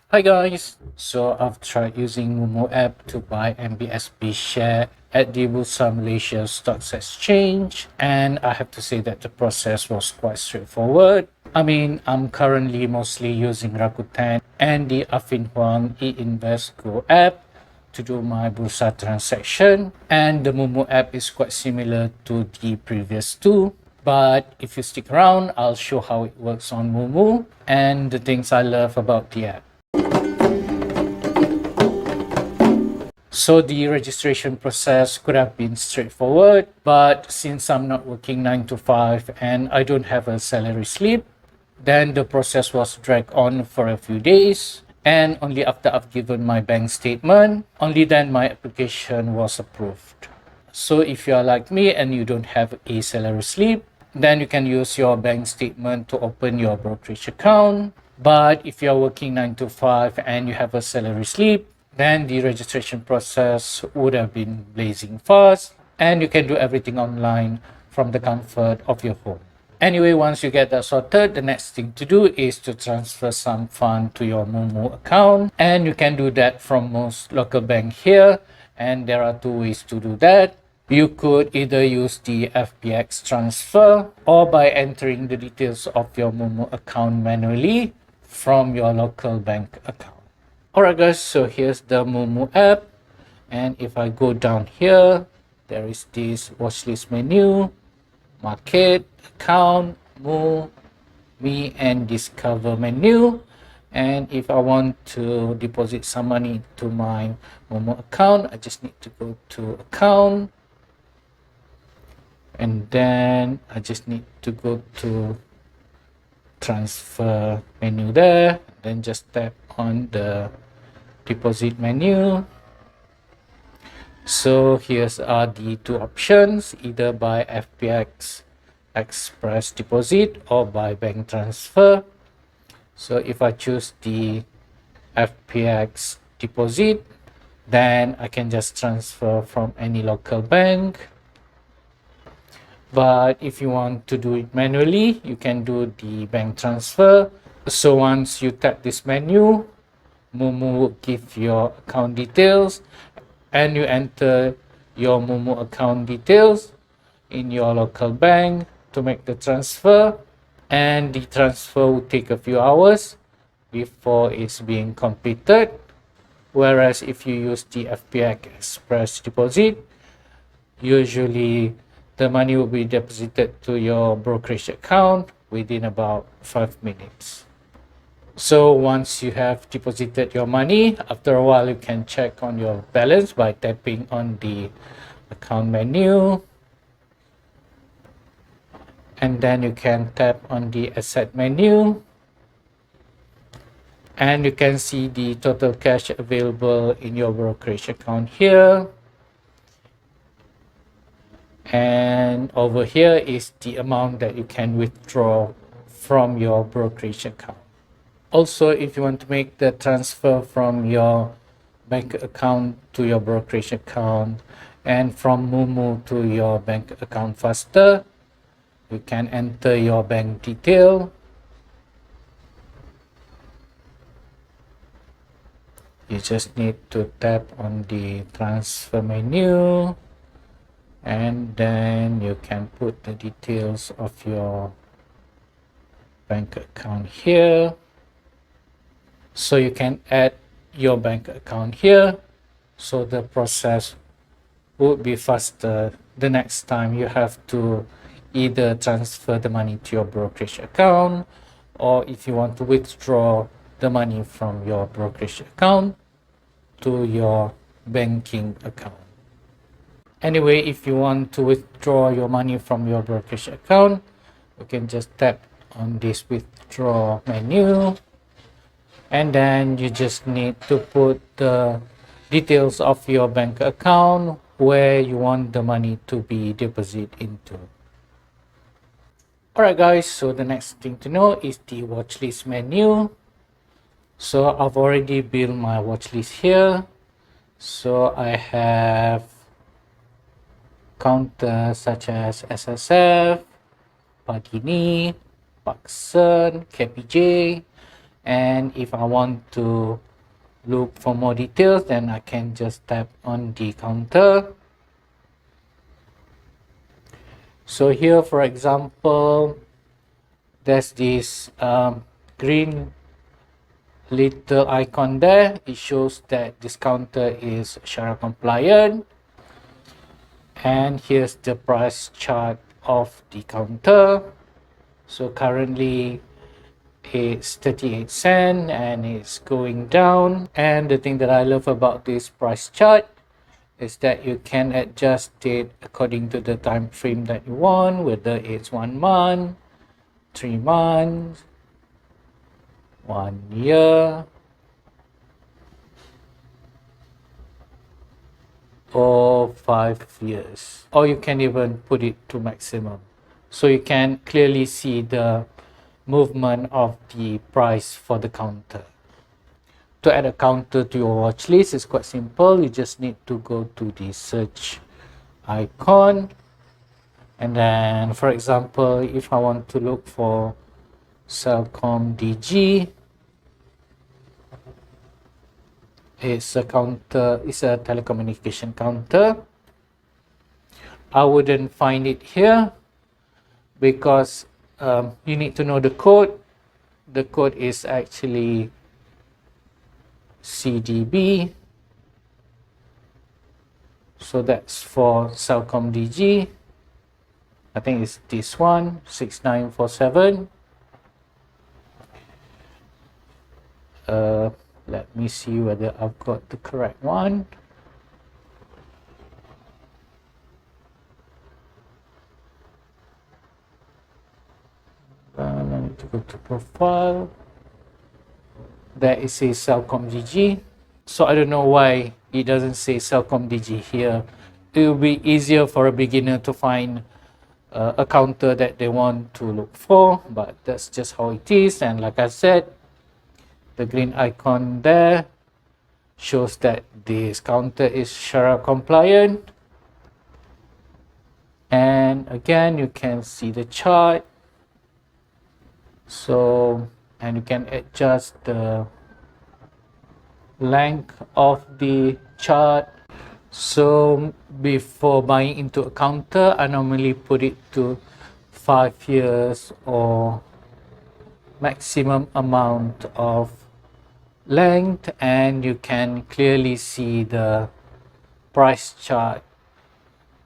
Hi guys! So I've tried using Moomoo app to buy MBSB share at the Bursa Malaysia Stocks Exchange, and I have to say that the process was quite straightforward. I'm currently mostly using Rakuten and the Affin Huang e-Invest Go app to do my Bursa transaction, and the Moomoo app is quite similar to the previous two. But if you stick around, I'll show how it works on Moomoo and the things I love about the app. So the registration process could have been straightforward, but since I'm not working 9 to 5 and I don't have a salary slip, then the process was dragged on for a few days. And only after I've given my bank statement, only then my application was approved. So if you are like me and you don't have a salary slip, then you can use your bank statement to open your brokerage account. But if you're working 9 to 5 and you have a salary slip, then the registration process would have been blazing fast and you can do everything online from the comfort of your home. Anyway, once you get that sorted, the next thing to do is to transfer some fund to your Moomoo account, and you can do that from most local bank here, and there are two ways to do that. You could either use the FPX transfer or by entering the details of your Moomoo account manually from your local bank account. Alright guys, so here's the Moomoo app, and if I go down here, there is this watchlist menu, market, account, move, me, and discover menu. And if I want to deposit some money to my Moomoo account, I just need to go to account, and then I just need to go to transfer menu there, then just tap on the deposit menu. So here's are the two options, either by FPX express deposit or by bank transfer. So if I choose the FPX deposit, then I can just transfer from any local bank. But if you want to do it manually, you can do the bank transfer. So once you tap this menu, Moomoo will give your account details and you enter your Moomoo account details in your local bank to make the transfer, and the transfer will take a few hours before it's being completed. Whereas if you use the FPX Express deposit, usually the money will be deposited to your brokerage account within about 5 minutes. So once you have deposited your money, after a while you can check on your balance by tapping on the account menu, and then you can tap on the asset menu, and you can see the total cash available in your brokerage account here. And over here is the amount that you can withdraw from your brokerage account. Also, if you want to make the transfer from your bank account to your brokerage account and from Moomoo to your bank account faster, you can enter your bank detail. You just need to tap on the transfer menu, and then you can put the details of your bank account here. So you can add your bank account here, so the process would be faster the next time you have to either transfer the money to your brokerage account, or if you want to withdraw the money from your brokerage account to your banking account. Anyway, if you want to withdraw your money from your brokerage account, you can just tap on this withdraw menu, and then you just need to put the details of your bank account where you want the money to be deposited into. Alright guys, so the next thing to know is the watchlist menu. So I've already built my watchlist here. So I have counters such as SSF, Pagini, Paksen, KPJ, And if I want to look for more details, then I can just tap on the counter. So here, for example, there's this green little icon there. It shows that this counter is shariah compliant. And here's the price chart of the counter. So currently it's 38 cents and it's going down. And the thing that I love about this price chart is that you can adjust it according to the time frame that you want, whether it's 1 month, 3 months, 1 year, or 5 years, or you can even put it to maximum, so you can clearly see the movement of the price for the counter. To add a counter to your watch list is quite simple. You just need to go to the search icon, and then, for example, if I want to look for Celcom DG, it's a counter, it's a telecommunication counter. I wouldn't find it here because you need to know the code. The code is actually CDB. So that's for Celcom DG. I think it's this one, 6947. Let me see whether I've got the correct one. I need to go to profile. There is a Celcom DG. So I don't know why it doesn't say Celcom DG here. It will be easier for a beginner to find a counter that they want to look for, but that's just how it is. And like I said, the green icon there shows that this counter is shariah compliant. And again, you can see the chart. So, and you can adjust the length of the chart. So before buying into a counter, I normally put it to 5 years or maximum amount of length, and you can clearly see the price chart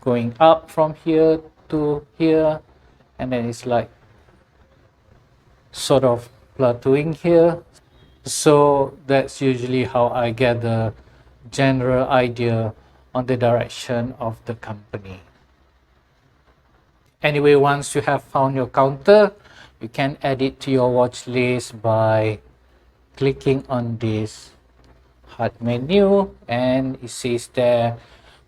going up from here to here, and then it's like sort of plateauing here. So that's usually how I get the general idea on the direction of the company. Anyway, once you have found your counter, you can add it to your watch list by clicking on this heart menu, and it says there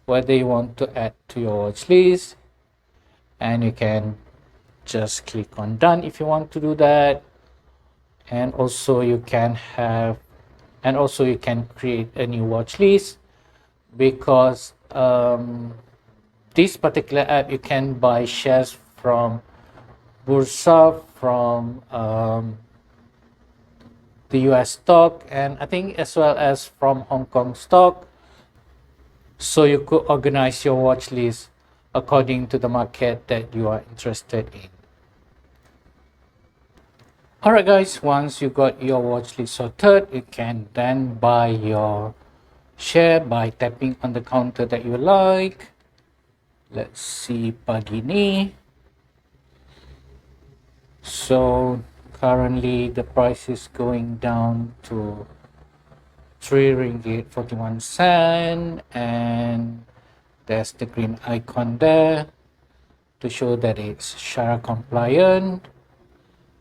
whether you want to add to your watch list, and you can just click on done if you want to do that. And also you can create a new watch list, because this particular app you can buy shares from Bursa, from the US stock, and I think as well as from Hong Kong stock. So you could organize your watch list according to the market that you are interested in. Alright guys, once you got your watch list sorted, you can then buy your share by tapping on the counter that you like. Let's see pagi ni. So currently the price is going down to 3 ringgit 41 cent, and there's the green icon there to show that it's shariah compliant.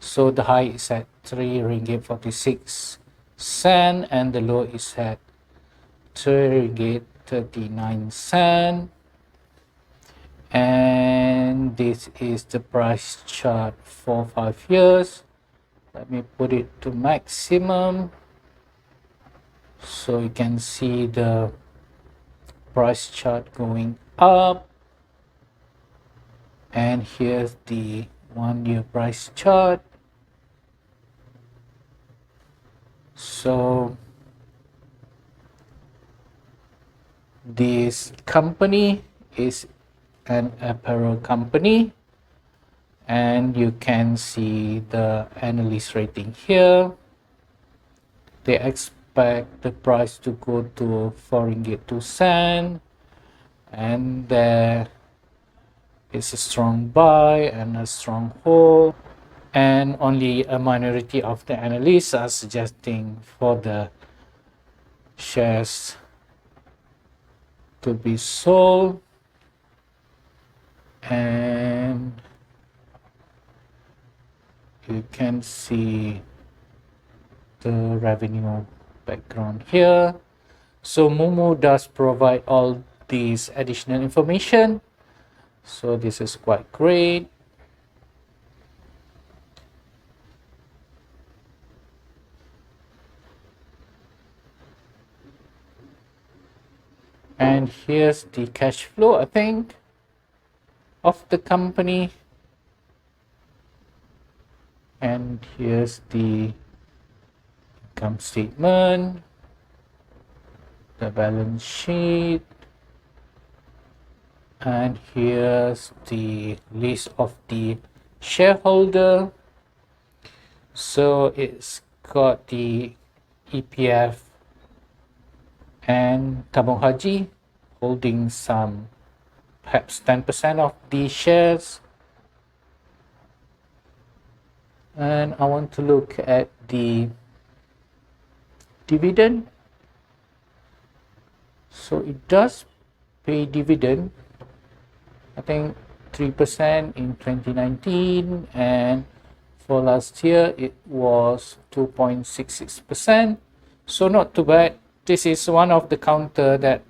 So the high is at 3 ringgit 46 cent, and the low is at 3 ringgit 39 cent. And this is the price chart for 5 years. Let me put it to maximum so you can see the price chart going up. And here's the 1 year price chart. So this company is an apparel company, and you can see the analyst rating here. They expect the price to go to 4 ringgit 2 cent, and there is a strong buy and a strong hold, and only a minority of the analysts are suggesting for the shares to be sold. And you can see the revenue background here. So Moomoo does provide all these additional information, so this is quite great. And here's the cash flow, I think, of the company. And here's the income statement, the balance sheet, and here's the list of the shareholder. So it's got the EPF and Tabung Haji holding some, perhaps 10% of the shares. And I want to look at the dividend. So it does pay dividend, I think 3% in 2019, and for last year it was 2.66%. So not too bad. This is one of the counter that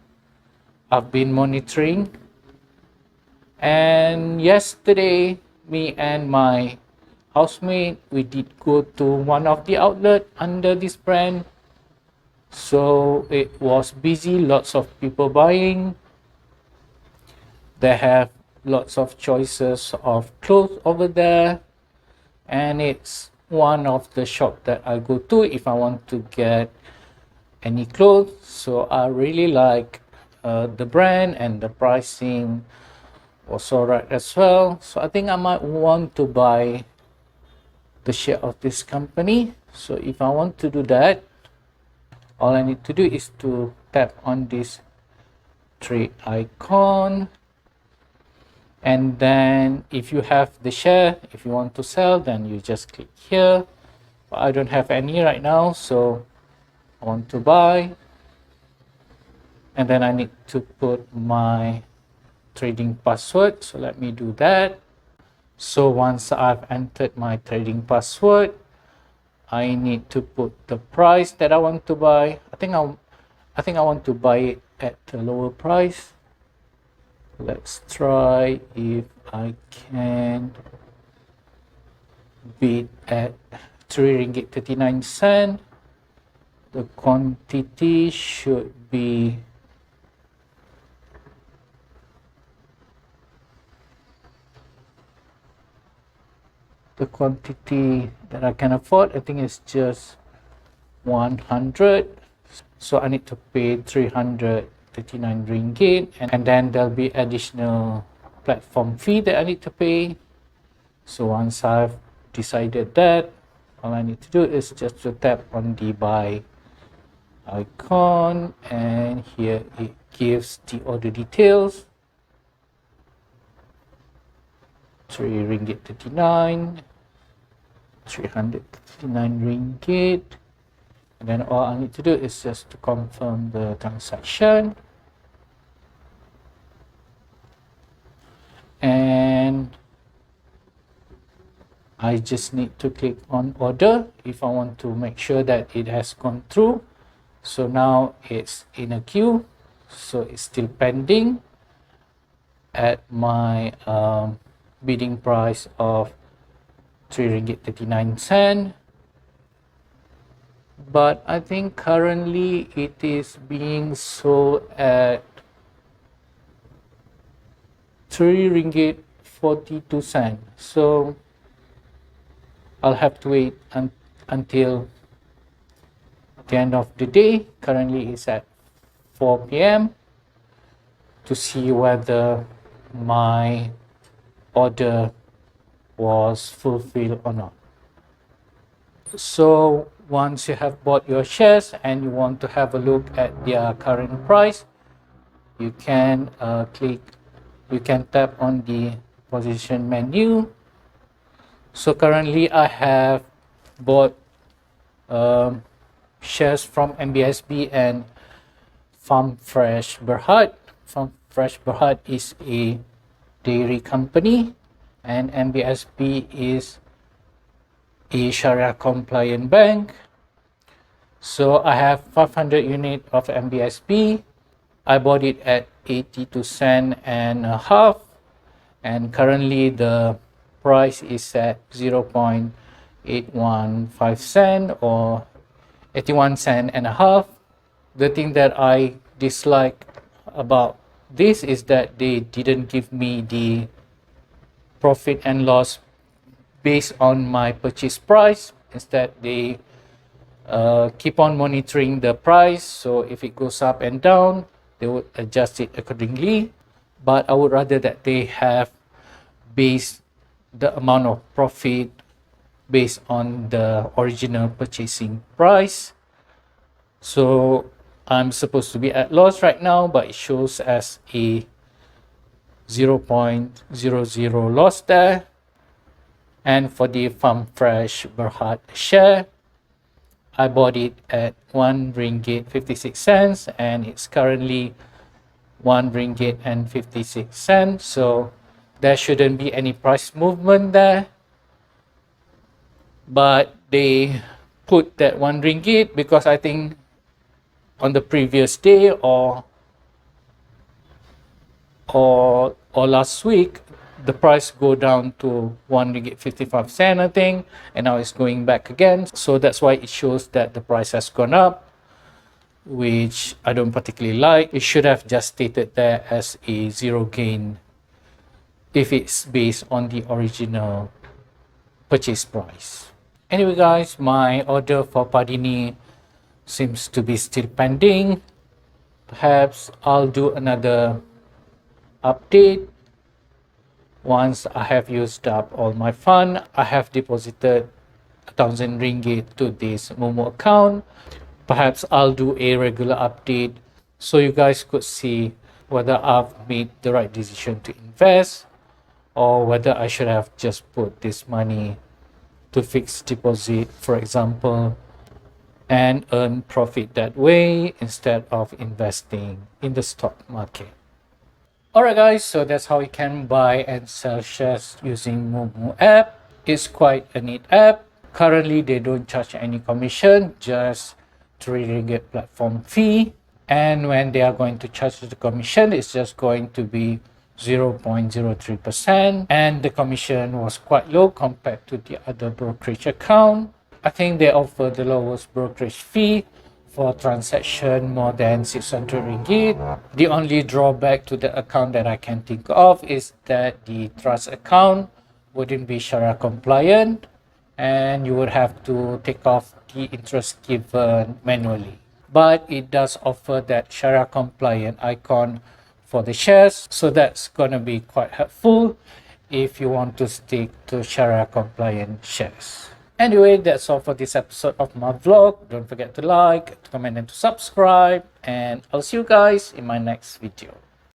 I've been monitoring. And yesterday, me and my housemate, we did go to one of the outlet under this brand. So it was busy, lots of people buying. They have lots of choices of clothes over there, and it's one of the shop that I go to if I want to get any clothes. So I really like the brand, and the pricing was alright as well. So I think I might want to buy the share of this company. So if I want to do that, all I need to do is to tap on this trade icon, and then if you have the share, if you want to sell, then you just click here. But I don't have any right now, so I want to buy, and then I need to put my trading password. So let me do that. So once I've entered my trading password, I need to put the price that I want to buy. I think I want to buy it at a lower price. Let's try if I can bid at 3 ringgit 39 cent. The quantity should be the quantity that I can afford. I think it's just 100. So I need to pay 339 ringgit, and then there'll be additional platform fee that I need to pay. So once I've decided that, all I need to do is just to tap on the buy icon, and here it gives the order details. 3 ringgit 39, 339 ringgit, and then all I need to do is just to confirm the transaction, and I just need to click on order if I want to make sure that it has gone through. So now it's in a queue, so it's still pending at my bidding price of 3 ringgit 39 cent. But I think currently it is being sold at 3 ringgit 42 cent. So I'll have to wait until the end of the day. Currently it's at 4 p.m. to see whether my order was fulfilled or not. So once you have bought your shares and you want to have a look at their current price, you can tap on the position menu. So currently I have bought shares from MBSB and Farm Fresh Berhad. Farm Fresh Berhad is a dairy company and MBSB is a Sharia compliant bank. So I have 500 unit of MBSB. I bought it at 82 cent and a half, and currently the price is at 0.815 cent or 81 cent and a half. The thing that I dislike about this is that they didn't give me the profit and loss based on my purchase price. Instead, they keep on monitoring the price, so if it goes up and down, they would adjust it accordingly. But I would rather that they have based the amount of profit based on the original purchasing price. So I'm supposed to be at loss right now, but it shows as a 0.00 loss there. And for the Farm Fresh Berhad share, I bought it at 1 ringgit 56 cents and it's currently 1 ringgit and 56 cents. So there shouldn't be any price movement there. But they put that 1 ringgit because I think on the previous day or last week, the price go down to 1 ringgit 55 cent, I think, and now it's going back again. So that's why it shows that the price has gone up, which I don't particularly like. It should have just stated there as a zero gain if it's based on the original purchase price. Anyway guys, my order for Padini seems to be still pending. Perhaps I'll do another update once I have used up all my fund. I have deposited 1,000 ringgit to this Moomoo account. Perhaps I'll do a regular update so you guys could see whether I've made the right decision to invest or whether I should have just put this money to fixed deposit, for example, and earn profit that way instead of investing in the stock market. Alright guys, so that's how you can buy and sell shares using Moomoo app. It's quite a neat app. Currently they don't charge any commission, just 3 ringgit platform fee. And when they are going to charge the commission, it's just going to be 0.03%. And the commission was quite low compared to the other brokerage account. I think they offer the lowest brokerage fee for transaction more than 600 ringgit. The only drawback to the account that I can think of is that the trust account wouldn't be Sharia compliant and you would have to take off the interest given manually. But it does offer that Sharia compliant icon for the shares, so that's gonna be quite helpful if you want to stick to Sharia compliant shares. Anyway, that's all for this episode of my vlog. Don't forget to like, to comment and to subscribe, and I'll see you guys in my next video.